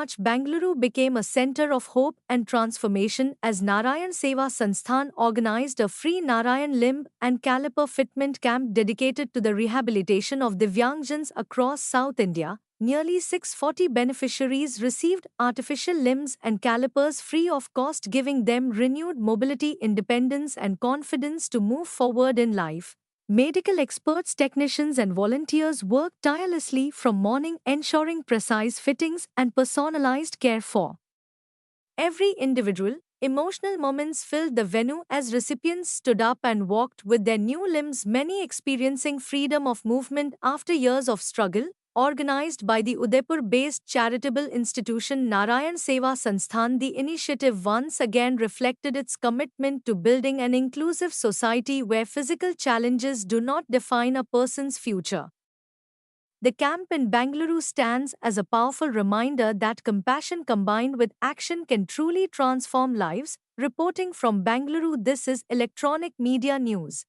March, Bengaluru became a center of hope and transformation as Narayan Seva Sansthan organized a free Narayan limb and caliper fitment camp dedicated to the rehabilitation of Divyangjans across South India. Nearly 640 beneficiaries received artificial limbs and calipers free of cost, giving them renewed mobility, independence, and confidence to move forward in life. Medical experts, technicians, and volunteers worked tirelessly from morning, ensuring precise fittings and personalized care for every individual. Emotional moments filled the venue as recipients stood up and walked with their new limbs, many experiencing freedom of movement after years of struggle. Organized by the Udaipur-based charitable institution Narayan Seva Sansthan, the initiative once again reflected its commitment to building an inclusive society where physical challenges do not define a person's future. The camp in Bengaluru stands as a powerful reminder that compassion combined with action can truly transform lives. Reporting from Bengaluru, this is Electronic Media News.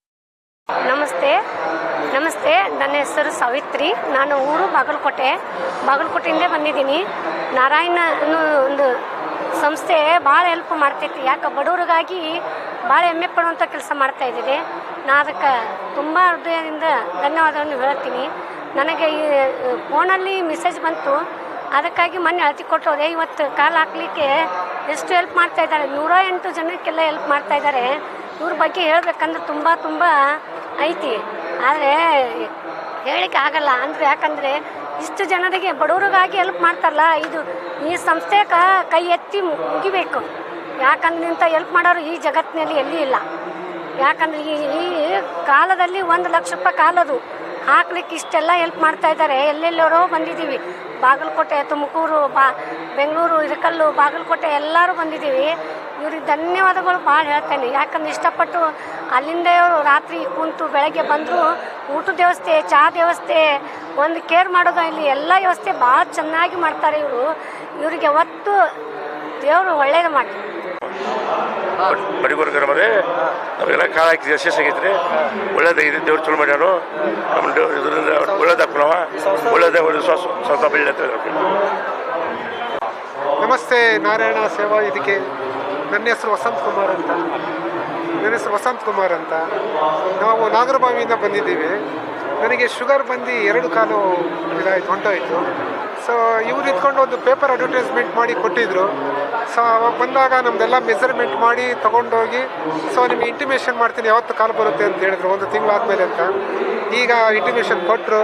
ನಮಸ್ತೆ ನನ್ನ ಹೆಸರು ಸಾವಿತ್ರಿ. ನಾನು ಊರು ಬಾಗಲಕೋಟೆಯಿಂದ ಬಂದಿದ್ದೀನಿ. ನಾರಾಯಣ ಅನ್ನೋ ಒಂದು ಸಂಸ್ಥೆ ಭಾಳ ಹೆಲ್ಪ್ ಮಾಡ್ತೈತಿ. ಯಾಕೆ ಬಡವರಿಗಾಗಿ ಭಾಳ ಹೆಮ್ಮೆ ಪಡುವಂಥ ಕೆಲಸ ಮಾಡ್ತಾ ಇದ್ದಿದೆ. ನಾನು ಅದಕ್ಕೆ ತುಂಬ ಹೃದಯದಿಂದ ಧನ್ಯವಾದವನ್ನು ಹೇಳ್ತೀನಿ. ನನಗೆ ಈ ಫೋನಲ್ಲಿ ಮೆಸೇಜ್ ಬಂತು, ಅದಕ್ಕಾಗಿ ಮೊನ್ನೆ ಅಳತೆ ಕೊಟ್ಟೋದೆ. ಇವತ್ತು ಕಾಲು ಹಾಕಲಿಕ್ಕೆ ಎಷ್ಟು ಹೆಲ್ಪ್ ಮಾಡ್ತಾಯಿದ್ದಾರೆ, 108 ಜನಕ್ಕೆಲ್ಲ ಹೆಲ್ಪ್ ಮಾಡ್ತಾಯಿದ್ದಾರೆ. ಇವ್ರ ಬಗ್ಗೆ ಹೇಳಬೇಕಂದ್ರೆ ತುಂಬ ಐತಿ, ಆದರೆ ಹೇಳಲಿಕ್ಕೆ ಆಗಲ್ಲ. ಅಂದರೆ ಯಾಕಂದರೆ ಇಷ್ಟು ಜನರಿಗೆ ಬಡವರಿಗಾಗಿ ಹೆಲ್ಪ್ ಮಾಡ್ತಾರಲ್ಲ, ಈ ಸಂಸ್ಥೆಗೆ ಕೈ ಎತ್ತಿ ಮುಗಿಬೇಕು. ಯಾಕಂದ್ರೆ ಇಂಥ ಹೆಲ್ಪ್ ಮಾಡೋರು ಈ ಜಗತ್ತಿನಲ್ಲಿ ಎಲ್ಲಿ ಇಲ್ಲ. ಯಾಕಂದ್ರೆ ಈ ಕಾಲದಲ್ಲಿ 1 ಲಕ್ಷ ರೂಪಾಯಿ ಕಾಲದು ಹಾಕ್ಲಿಕ್ಕೆ ಇಷ್ಟೆಲ್ಲ ಹೆಲ್ಪ್ ಮಾಡ್ತಾಯಿದ್ದಾರೆ. ಎಲ್ಲೆಲ್ಲರೂ ಬಂದಿದ್ದೀವಿ, ಬಾಗಲಕೋಟೆ, ತುಮಕೂರು, ಬೆಂಗಳೂರು, ಇರಕಲ್ಲು, ಬಾಗಲಕೋಟೆ ಎಲ್ಲರೂ ಬಂದಿದ್ದೀವಿ. ಇವ್ರಿಗೆ ಧನ್ಯವಾದಗಳು ಭಾಳ ಹೇಳ್ತೇನೆ. ಯಾಕಂದ್ರೆ ಇಷ್ಟಪಟ್ಟು ಅಲ್ಲಿಂದ ಇವರು ರಾತ್ರಿ ಕೂತು ಬೆಳಗ್ಗೆ ಬಂದರು. ಊಟದ ವ್ಯವಸ್ಥೆ, ಚಹಾ ವ್ಯವಸ್ಥೆ, ಒಂದು ಕೇರ್ ಮಾಡೋದು, ಇಲ್ಲಿ ಎಲ್ಲ ವ್ಯವಸ್ಥೆ ಭಾಳ ಚೆನ್ನಾಗಿ ಮಾಡ್ತಾರೆ ಇವ್ರಿಗೆ ಯಾವತ್ತು ದೇವರು ಒಳ್ಳೇದು ಮಾಡಿ. ಬಡಿಗೋರ್ಗರ ಮನೆ ನಮಗೆಲ್ಲ ಕಾಲ ಹಾಕಿ ಯಶಸ್ಸಾಗೈತ್ರಿ. ಒಳ್ಳೇದಾಗಿದೆ, ದೇವ್ರು ಚಲೋ ಮಾಡ್ಯಾರು. ನಮ್ಮ ಇದರಿಂದ ಒಳ್ಳೇದಾಕು ನಾವು ಒಳ್ಳೇದೇ ವಿಶ್ವಾಸ ಸ್ವಲ್ಪ ಬೆಳೆಯುತ್ತೆ. ನಮಸ್ತೆ, ನಾರಾಯಣ ಸೇವಾ ಇದಕ್ಕೆ. ನನ್ನ ಹೆಸರು ವಸಂತ್ ಕುಮಾರ್ ಅಂತ. ನಾವು ನಾಗರಬಾವಿಯಿಂದ ಬಂದಿದ್ದೀವಿ. ನನಗೆ ಶುಗರ್ ಬಂದು 2 ಕಾಲು ಹೊಂಟೋಯ್ತು. ಸೊ ಇವ್ರು ಇದ್ಕೊಂಡು ಒಂದು ಪೇಪರ್ ಅಡ್ವರ್ಟೈಸ್ಮೆಂಟ್ ಮಾಡಿ ಕೊಟ್ಟಿದ್ರು. ಸೊ ಅವಾಗ ಬಂದಾಗ ನಮ್ಮದೆಲ್ಲ ಮೆಜರ್ಮೆಂಟ್ ಮಾಡಿ ತೊಗೊಂಡೋಗಿ, ಸೊ ನಿಮಗೆ ಇಂಟಿಮೇಷನ್ ಮಾಡ್ತೀನಿ ಯಾವತ್ತು ಕಾಲು ಬರುತ್ತೆ ಅಂತ ಹೇಳಿದ್ರು, 1 ತಿಂಗಳಾದಮೇಲೆ ಅಂತ. ಈಗ ಇಂಟಿಮೇಷನ್ ಕೊಟ್ಟರು,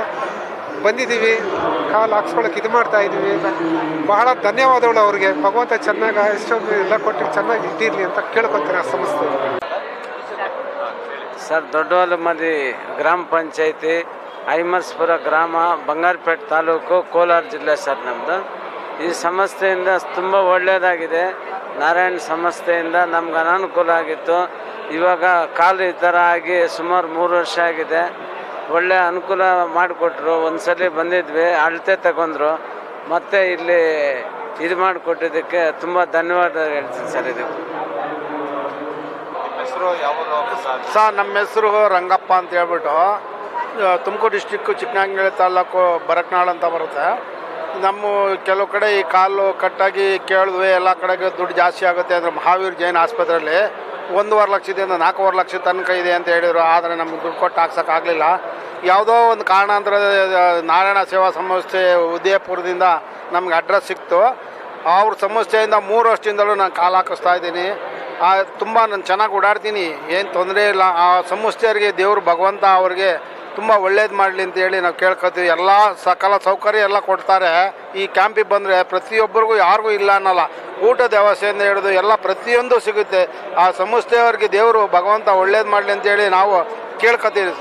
ಬಂದಿದ್ದೀವಿ, ಕಾಲು ಹಾಕ್ಸ್ಕೊಳಕ್ಕೆ ಇದು ಮಾಡ್ತಾಯಿದ್ದೀವಿ. ಬಹಳ ಧನ್ಯವಾದಗಳು ಅವ್ರಿಗೆ. ಭಗವಂತ ಚೆನ್ನಾಗಿ ಎಷ್ಟೊಂದು ಎಲ್ಲ ಕೊಟ್ಟು ಚೆನ್ನಾಗಿ ಇಟ್ಟಿರಲಿ ಅಂತ ಕೇಳ್ಕೊತೀನಿ ಆ ಸಂಸ್ಥೆ. ಸರ್, ದೊಡ್ಡವಾಲಮದಿ ಗ್ರಾಮ ಪಂಚಾಯಿತಿ, ಐಮರ್ಸ್ಪುರ ಗ್ರಾಮ, ಬಂಗಾರಪೇಟೆ ತಾಲೂಕು, ಕೋಲಾರ ಜಿಲ್ಲೆ ಸರ್ ನಮ್ಮದು. ಈ ಸಂಸ್ಥೆಯಿಂದ ತುಂಬ ಒಳ್ಳೆಯದಾಗಿದೆ. ನಾರಾಯಣ ಸಂಸ್ಥೆಯಿಂದ ನಮ್ಗೆ ಅನಾನುಕೂಲ ಆಗಿತ್ತು. ಇವಾಗ ಕಾಲು ಈ ಥರ ಆಗಿ ಸುಮಾರು 3 ವರ್ಷ ಆಗಿದೆ. ಒಳ್ಳೆ ಅನುಕೂಲ ಮಾಡಿಕೊಟ್ರು. ಒಂದು ಸಲ ಬಂದಿದ್ವಿ, ಅಳತೆ ತಗೊಂಡ್ರು, ಮತ್ತು ಇಲ್ಲಿ ಇದು ಮಾಡಿಕೊಟ್ಟಿದ್ದಕ್ಕೆ ತುಂಬ ಧನ್ಯವಾದ ಹೇಳ್ತೀನಿ ಸರ್. ಇದಕ್ಕೆ ಸರ್, ನಮ್ಮ ಹೆಸರು ರಂಗಪ್ಪ ಅಂತ ಹೇಳ್ಬಿಟ್ಟು, ತುಮಕೂರು ಡಿಸ್ಟಿಕ್ಕು ಚಿಕ್ಕನಾಂಗನಹಳ್ಳಿ ತಾಲೂಕು ಬರಕನಾಳ್ ಅಂತ ಬರುತ್ತೆ. ನಮ್ಮ ಕೆಲವು ಕಡೆ ಈ ಕಾಲು ಕಟ್ಟಾಗಿ ಕೇಳಿದ್ವಿ, ಎಲ್ಲ ಕಡೆಗೆ ದುಡ್ಡು ಜಾಸ್ತಿ ಆಗುತ್ತೆ ಅಂದರೆ ಮಹಾವೀರ್ ಜೈನ್ ಆಸ್ಪತ್ರೆಯಲ್ಲಿ 1.5 ಲಕ್ಷದಿಂದ 4.5 ಲಕ್ಷ ತನಕ ಇದೆ ಅಂತ ಹೇಳಿದರು. ಆದರೆ ನಮ್ಗೆ ದುಡ್ಡು ಕೊಟ್ಟು ಹಾಕ್ಸೋಕ್ಕಾಗಲಿಲ್ಲ. ಯಾವುದೋ ಒಂದು ಕಾರಣಾಂತರ ನಾರಾಯಣ ಸೇವಾ ಸಂಸ್ಥೆ ಉದಯಪುರದಿಂದ ನಮ್ಗೆ ಅಡ್ರೆಸ್ ಸಿಕ್ತು. ಅವ್ರ ಸಂಸ್ಥೆಯಿಂದ 3 ವರ್ಷದಿಂದಲೂ ನಾನು ಕಾಲು ಹಾಕಿಸ್ತಾ ಇದ್ದೀನಿ. ತುಂಬ ನಾನು ಚೆನ್ನಾಗಿ ಓಡಾಡ್ತೀನಿ, ಏನು ತೊಂದರೆ ಇಲ್ಲ. ಆ ಸಂಸ್ಥೆಯವರಿಗೆ ದೇವರು ಭಗವಂತ ಅವ್ರಿಗೆ ತುಂಬ ಒಳ್ಳೇದು ಮಾಡಲಿ ಅಂತ ಹೇಳಿ ನಾವು ಕೇಳ್ಕೊತೀವಿ. ಎಲ್ಲ ಸಕಲ ಸೌಕರ್ಯ ಎಲ್ಲ ಕೊಡ್ತಾರೆ. ಈ ಕ್ಯಾಂಪಿಗೆ ಬಂದರೆ ಪ್ರತಿಯೊಬ್ಬರಿಗೂ ಯಾರಿಗೂ ಇಲ್ಲ ಅನ್ನಲ್ಲ. ಊಟದ ವ್ಯವಸ್ಥೆಯಿಂದ ಹಿಡಿದು ಎಲ್ಲ ಪ್ರತಿಯೊಂದು ಸಿಗುತ್ತೆ. ಆ ಸಂಸ್ಥೆಯವರಿಗೆ ದೇವರು ಭಗವಂತ ಒಳ್ಳೇದು ಮಾಡಲಿ ಅಂತೇಳಿ ನಾವು ಕೇಳ್ಕೊತೀವಿ.